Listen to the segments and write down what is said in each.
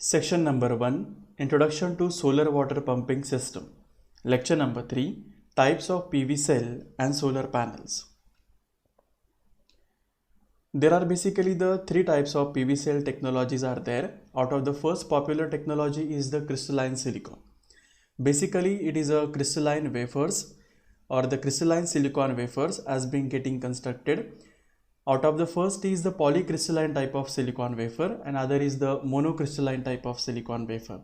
Section number 1, Introduction to Solar Water Pumping System. Lecture number 3, Types of PV Cell and Solar Panels. There are basically the three types of PV cell technologies are there. Out of the first popular technology is the crystalline silicon. Basically it is a crystalline wafers or the crystalline silicon wafers as being getting constructed. Out of the first is the polycrystalline type of silicon wafer and other is the monocrystalline type of silicon wafer.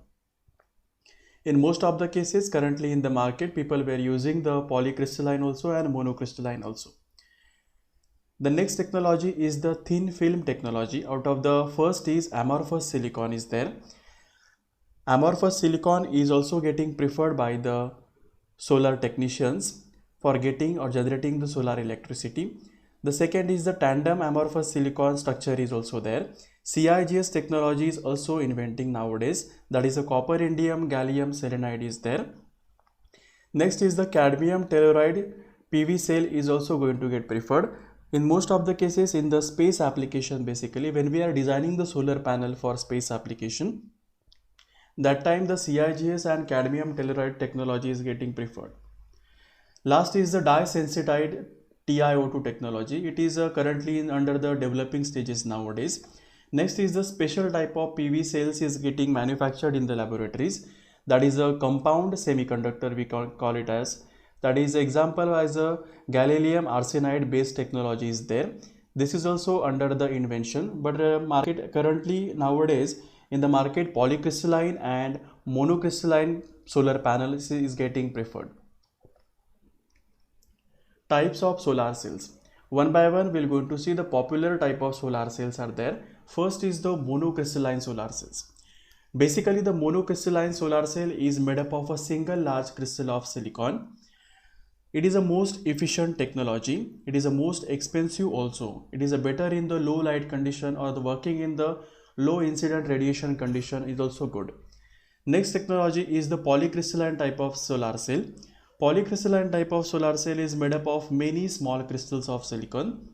In most of the cases currently in the market, people were using the polycrystalline also and monocrystalline also. The next technology is the thin film technology. Out of the first is amorphous silicon is there. Amorphous silicon is also getting preferred by the solar technicians for getting or generating the solar electricity. The second is the tandem amorphous silicon structure is also there. CIGS technology is also inventing nowadays, that is a copper indium gallium selenide is there. Next is the cadmium telluride PV cell is also going to get preferred. In most of the cases in the space application, basically when we are designing the solar panel for space application, that time the CIGS and cadmium telluride technology is getting preferred. Last is the dye-sensitized TiO2 technology. It is currently under the developing stages nowadays. Next is the special type of PV cells is getting manufactured in the laboratories. That is a compound semiconductor, we call it as. That is example as a gallium arsenide based technology is there. This is also under the invention, but market currently nowadays in the market polycrystalline and monocrystalline solar panels is getting preferred. Types of solar cells. One by one we are going to see the popular type of solar cells are there. First is the monocrystalline solar cells. Basically the monocrystalline solar cell is made up of a single large crystal of silicon. It is a most efficient technology. It is a most expensive also. It is a better in the low light condition or the working in the low incident radiation condition is also good. Next technology is the polycrystalline type of solar cell. Polycrystalline type of solar cell is made up of many small crystals of silicon.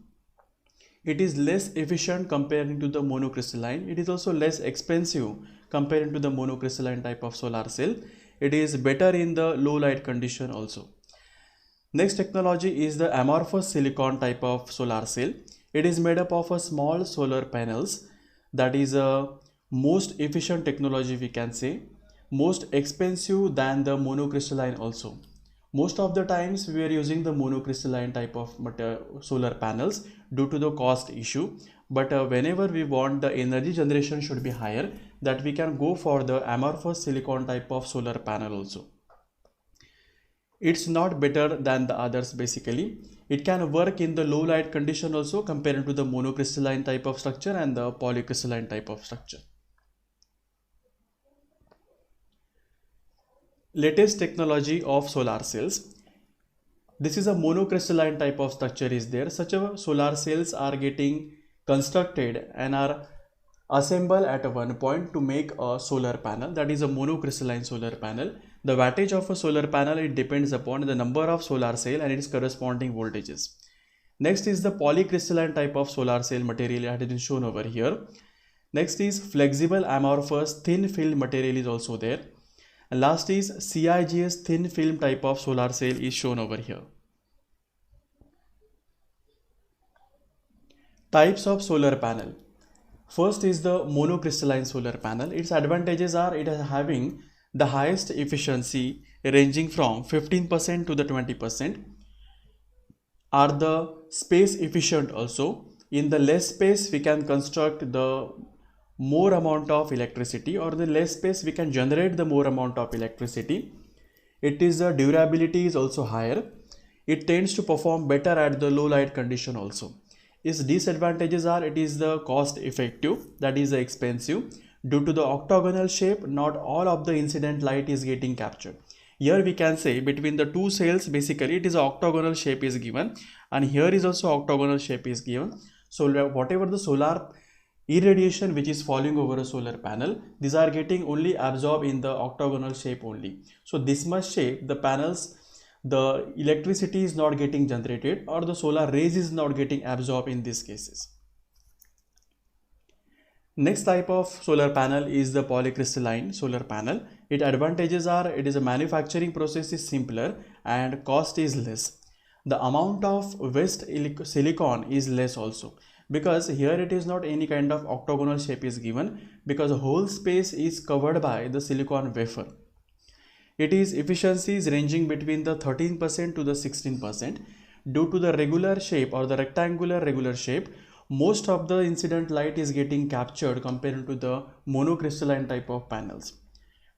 It is less efficient comparing to the monocrystalline. It is also less expensive comparing to the monocrystalline type of solar cell. It is better in the low light condition also. Next technology is the amorphous silicon type of solar cell. It is made up of a small solar panels. That is a most efficient technology we can say. Most expensive than the monocrystalline also. Most of the times we are using the monocrystalline type of solar panels due to the cost issue, but whenever we want the energy generation should be higher, that we can go for the amorphous silicon type of solar panel also. It's not better than the others basically. It can work in the low light condition also compared to the monocrystalline type of structure and the polycrystalline type of structure. Latest technology of solar cells. This is a monocrystalline type of structure is there. Such a solar cells are getting constructed and are assembled at one point to make a solar panel. That is a monocrystalline solar panel. The wattage of a solar panel, it depends upon the number of solar cell and its corresponding voltages. Next is the polycrystalline type of solar cell material that has been shown over here. Next is flexible amorphous thin film material is also there. And last is CIGS thin film type of solar cell is shown over here. Types of solar panel. First is the monocrystalline solar panel. Its advantages are it is having the highest efficiency ranging from 15% to the 20%. Are the space efficient also. In the less space we can construct the more amount of electricity, or the less space we can generate the more amount of electricity. It is the durability is also higher. It tends to perform better at the low light condition also. Its disadvantages are it is the cost effective, that is expensive. Due to the octagonal shape, not all of the incident light is getting captured. Here we can say between the two cells basically it is octagonal shape is given, and here is also octagonal shape is given. So whatever the solar irradiation which is falling over a solar panel, these are getting only absorbed in the octagonal shape only. So this much shape the panels, the electricity is not getting generated or the solar rays is not getting absorbed in these cases. Next type of solar panel is the polycrystalline solar panel. Its advantages are it is a manufacturing process is simpler and cost is less. The amount of waste silicon is less also, because here it is not any kind of octagonal shape is given, because the whole space is covered by the silicon wafer. It is efficiencies ranging between the 13% to the 16%. Due to the regular shape or the rectangular regular shape, most of the incident light is getting captured compared to the monocrystalline type of panels.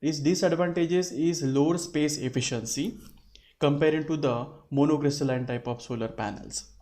Its disadvantages is lower space efficiency compared to the monocrystalline type of solar panels.